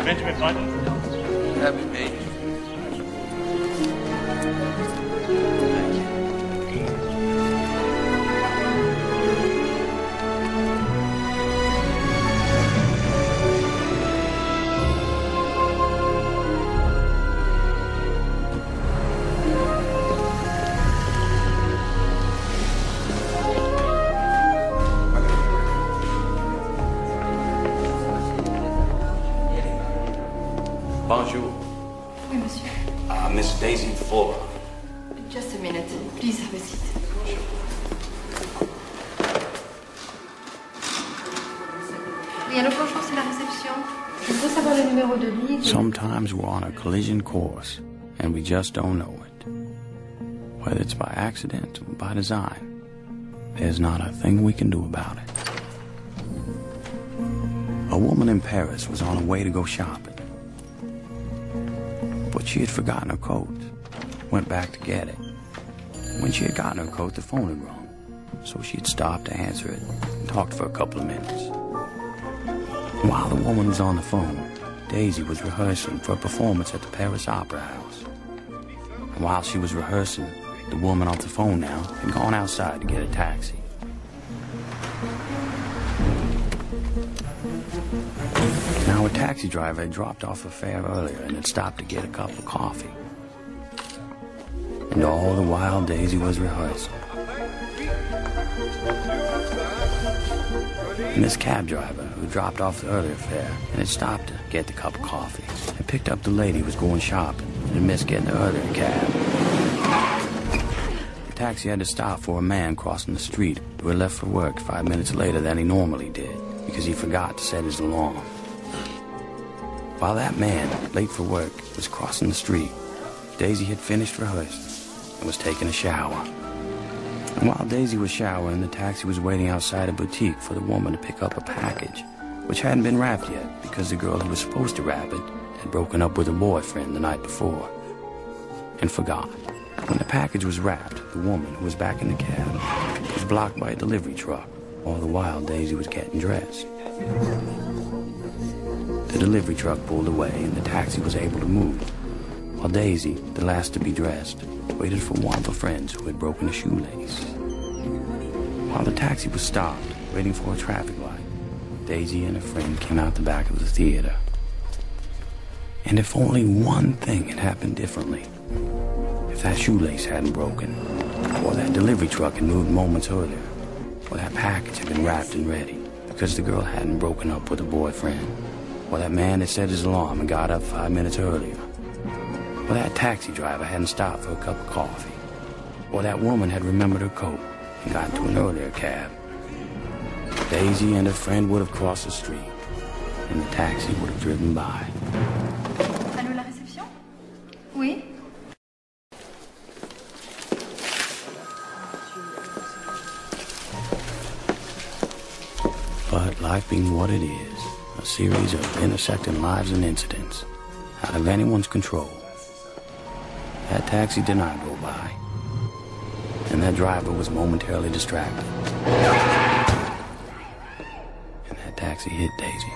Benjamin Button. That'd be me. Bonjour. Oui, monsieur. Miss Daisy Fuller. Just a minute. Please have a seat. Oui, allô, bonjour, c'est la réception. Je voudrais savoir le numéro de lit. Sometimes we're on a collision course, and we just don't know it. Whether it's by accident or by design, there's not a thing we can do about it. A woman in Paris was on her way to go shopping. But she had forgotten her coat. Went back to get it. When she had gotten her coat, the phone had rung. So she had stopped to answer it and talked for a couple of minutes. While the woman was on the phone, Daisy was rehearsing for a performance at the Paris Opera House. And while she was rehearsing, the woman off the phone now had gone outside to get a taxi. Now, a taxi driver had dropped off a fare earlier and had stopped to get a cup of coffee. And all the while, Daisy was rehearsing. And this cab driver, who dropped off the earlier fare and had stopped to get the cup of coffee, had picked up the lady who was going shopping and had missed getting the earlier cab. The taxi had to stop for a man crossing the street who had left for work 5 minutes later than he normally did because he forgot to set his alarm. While that man, late for work, was crossing the street, Daisy had finished rehearsing and was taking a shower. And while Daisy was showering, the taxi was waiting outside a boutique for the woman to pick up a package, which hadn't been wrapped yet because the girl who was supposed to wrap it had broken up with her boyfriend the night before and forgot. When the package was wrapped, the woman, who was back in the cab, was blocked by a delivery truck. All the while, Daisy was getting dressed. The delivery truck pulled away and the taxi was able to move, while Daisy, the last to be dressed, waited for one of her friends who had broken a shoelace. While the taxi was stopped, waiting for a traffic light, Daisy and her friend came out the back of the theater. And if only one thing had happened differently, if that shoelace hadn't broken, or that delivery truck had moved moments earlier, or that package had been wrapped and ready because the girl hadn't broken up with her boyfriend, or that man had set his alarm and got up 5 minutes earlier, or that taxi driver hadn't stopped for a cup of coffee, or that woman had remembered her coat and got into an earlier cab, Daisy and her friend would have crossed the street, and the taxi would have driven by. Allô, la réception? Oui? But life being what it is, a series of intersecting lives and incidents, out of anyone's control, that taxi did not go by, and that driver was momentarily distracted, and that taxi hit Daisy.